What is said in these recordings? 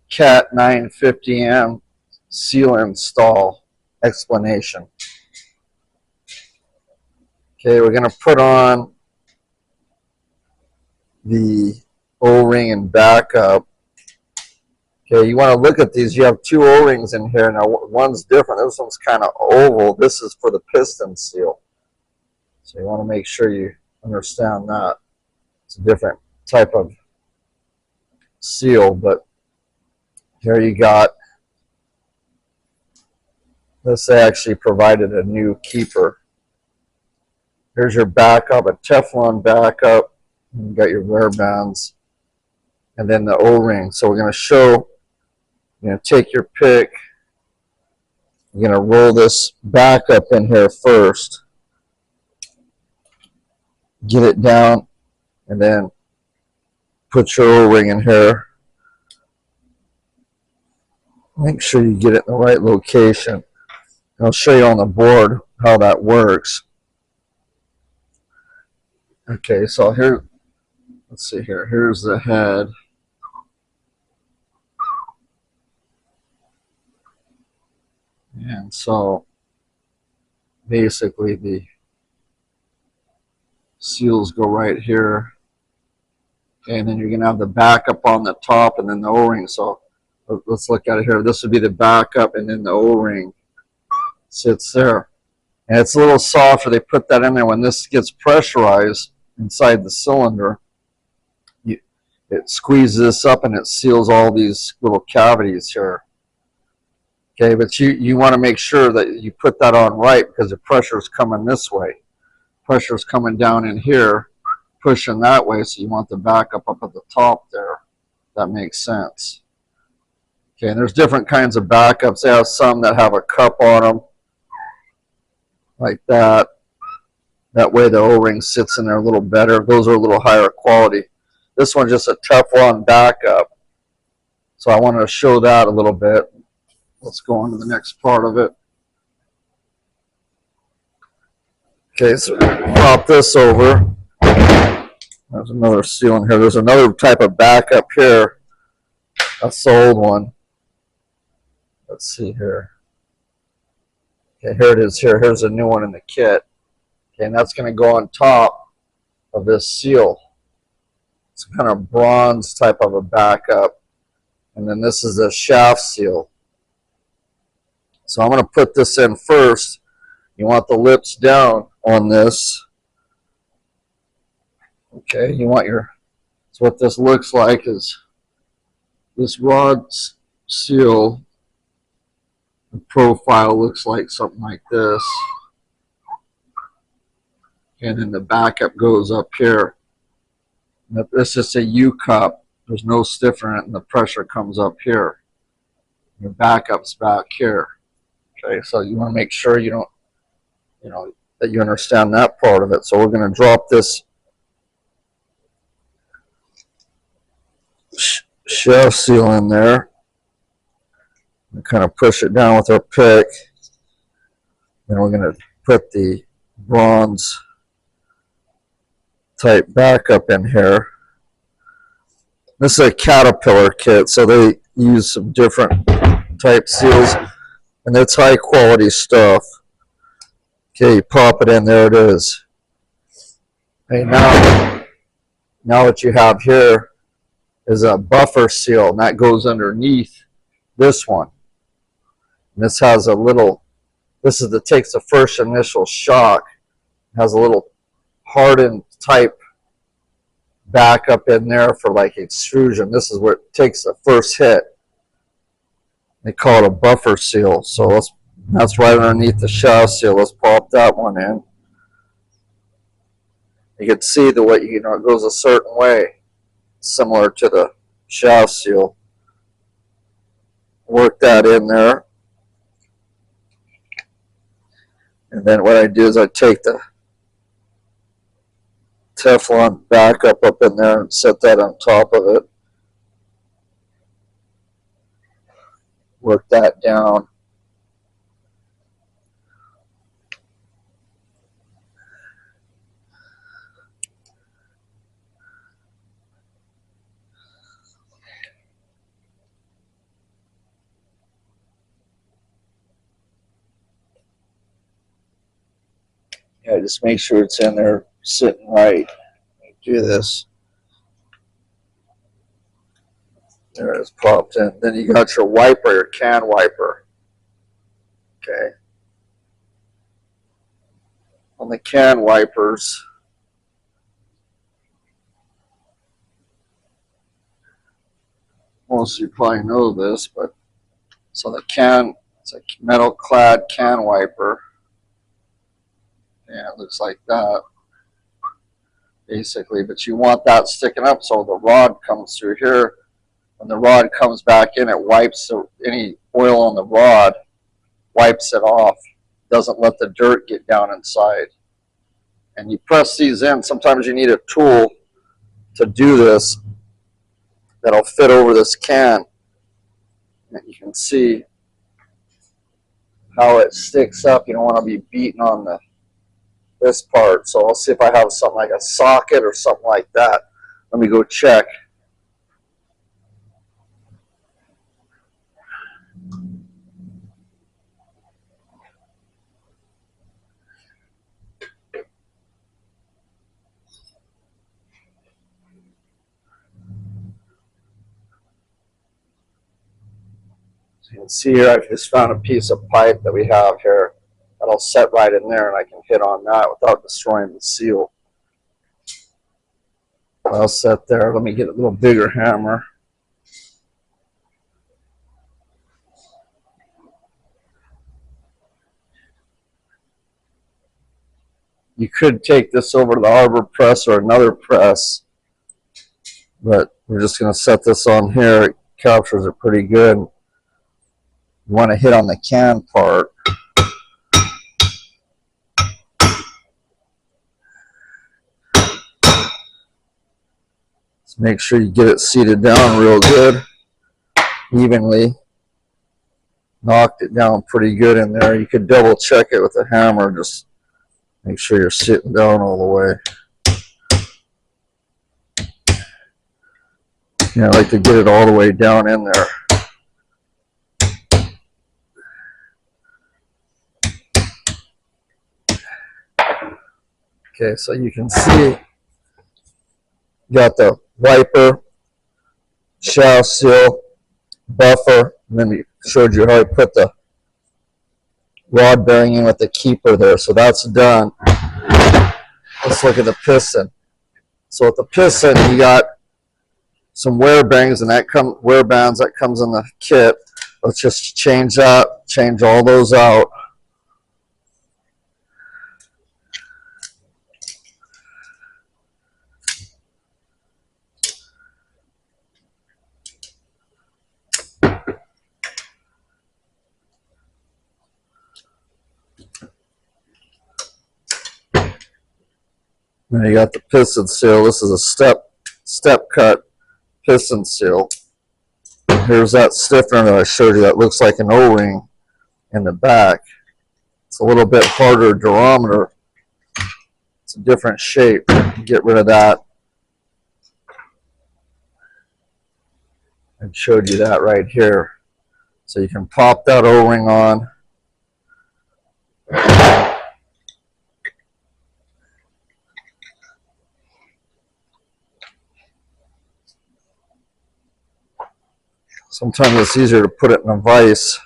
CAT 950M seal install explanation. Okay, we're going to put on the O-ring and backup. Okay, you want to look at these. You have two O-rings in here. Now, one's different. This one's kind of oval. This is for the piston seal. So you want to make sure you understand that. It's a different type of seal, but here you got, this actually provided a new keeper. Here's your backup, a Teflon backup. You got your wear bands, and then the O-ring. So we're going to show, take your pick. You're going to roll this backup in here first. Get it down, and then put your O-ring in here. Make sure you get it in the right location. I'll show you on the board how that works. Okay, so here, let's see here. Here's the head. And so basically the seals go right here. And then you're going to have the backup on the top and then the O-ring. So let's look at it here. This would be the backup, and then the O-ring sits there. And it's a little softer. They put that in there. When this gets pressurized inside the cylinder, it squeezes this up and it seals all these little cavities here. Okay, but you want to make sure that you put that on right, because the pressure is coming this way. Pressure is coming down in here, pushing that way, so you want the backup up at the top there. That makes sense. Okay, and there's different kinds of backups. They have some that have a cup on them, like that. That way the O-ring sits in there a little better. Those are a little higher quality. This one's just a Teflon backup. So I want to show that a little bit. Let's go on to the next part of it. Okay, so pop this over. There's another seal in here. There's another type of backup here. That's the old one. Let's see here. Okay, here it is here. Here's a new one in the kit. Okay, and that's going to go on top of this seal. It's kind of bronze type of a backup. And then this is a shaft seal. So I'm going to put this in first. You want the lips down on this. Okay, you want your, so what this looks like is this rod seal. The profile looks like something like this. And then the backup goes up here. This is a U-cup. There's no stiffer in it, and the pressure comes up here. Your backup's back here. Okay, so you want to make sure you don't, that you understand that part of it. So we're going to drop this shaft seal in there and kind of push it down with our pick. Then we're going to put the bronze type backup in here. This is a Caterpillar kit, so they use some different type seals, and it's high quality stuff. Okay, you pop it in, there it is. Okay, now what you have here is a buffer seal, and that goes underneath this one. And this has a little, this is the takes the first initial shock. It has a little hardened type backup in there for like extrusion. This is where it takes the first hit. They call it a buffer seal. So that's right underneath the shaft seal. Let's pop that one in. You can see the way, it goes a certain way, similar to the shaft seal. Work that in there. And then what I do is I take the Teflon backup up in there and set that on top of it. Work that down. Yeah, just make sure it's in there sitting right. Do this. There it's popped in. Then you got your wiper, your can wiper. Okay. On the can wipers, most of you probably know this, but so the can, it's a metal clad can wiper. Yeah, it looks like that, basically. But you want that sticking up so the rod comes through here. When the rod comes back in, it wipes any oil on the rod, wipes it off, doesn't let the dirt get down inside. And you press these in. Sometimes you need a tool to do this that'll fit over this can. And you can see how it sticks up. You don't want to be beating on this part. So I'll see if I have something like a socket or something like that. Let me go check. So you can see here I've just found a piece of pipe that we have here that'll set right in there, and I can hit on that without destroying the seal. I'll set there. Let me get a little bigger hammer. You could take this over to the Arbor press or another press, but we're just going to set this on here. It captures it pretty good. You want to hit on the can part. Just make sure you get it seated down real good, evenly. Knocked it down pretty good in there. You could double check it with a hammer. Just make sure you're sitting down all the way. Yeah, I like to get it all the way down in there. Okay, so you can see, got the wiper, shaft seal, buffer, and then we showed you how I put the rod bearing in with the keeper there. So that's done. Let's look at the piston. So with the piston, you got some wear bands, and wear bands that comes in the kit. Let's just change that, change all those out. Then you got the piston seal. This is a step cut piston seal. Here's that stiffener that I showed you that looks like an O-ring in the back. It's a little bit harder durometer. It's a different shape. Get rid of that. I showed you that right here. So you can pop that O-ring on. Sometimes it's easier to put it in a vise.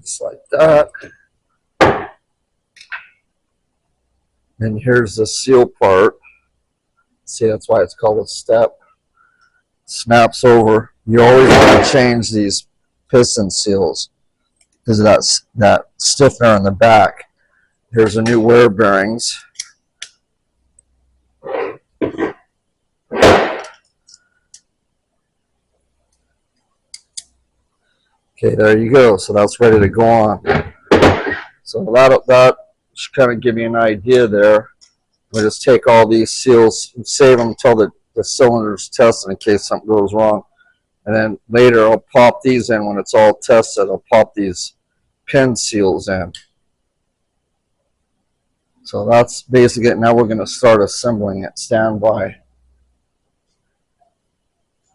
Just like that. And here's the seal part. See, that's why it's called a step. Snaps over. You always want to change these piston seals because of that stiffener in the back. Here's the new wear bearings. Okay, there you go. So that's ready to go on. So that should kind of give you an idea there. We'll just take all these seals and save them until the cylinder's tested in case something goes wrong. And then later I'll pop these in when it's all tested. I'll pop these pin seals in. So that's basically it. Now we're going to start assembling it. Stand by.